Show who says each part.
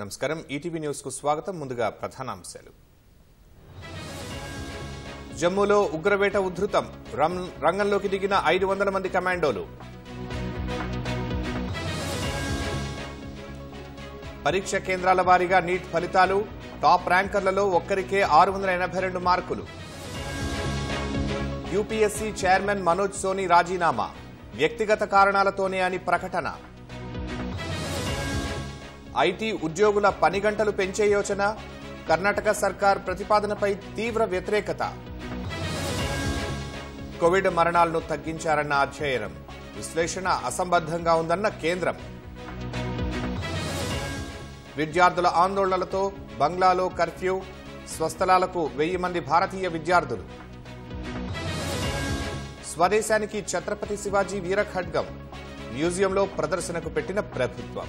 Speaker 1: నమస్కారం ETV news కు స్వాగతం ముందుగా ప్రధానాంశాలు జమ్మూలో ఉగ్రవేట ఉధృతం రంగంలోకి దిగిన 500 మంది కమాండోలు పరీక్ష కేంద్రాల వారీగా నీట్ ఫలితాలు టాప్ ర్యాంకర్లలో ఒక్కరికే 682 మార్కులు యూపీఎస్సీ చైర్మన్ మనోజ్ సోని రాజీనామా వ్యక్తిగత కారణాలతోనే అని ప్రకటన ఐటీ ఉద్యోగుల పని గంటలు పెంచే యోచన కర్ణాటక సర్కార్ ప్రతిపాదనపై తీవ్ర వ్యతిరేకత కోవిడ్ మరణాలను తగ్గించారన్న అధ్యయనం విశ్లేషణ అసంబద్ధంగా ఉందన్న కేంద్రం విద్యార్థుల ఆందోళనలతో బంగ్లాలో కర్ఫ్యూ స్వస్థలాలకు 1000 మంది భారతీయ విద్యార్థులు స్వదేశానికి ఛత్రపతి శివాజీ వీర ఖడ్గం మ్యూజియంలో ప్రదర్శనకు పెట్టిన ప్రభుత్వం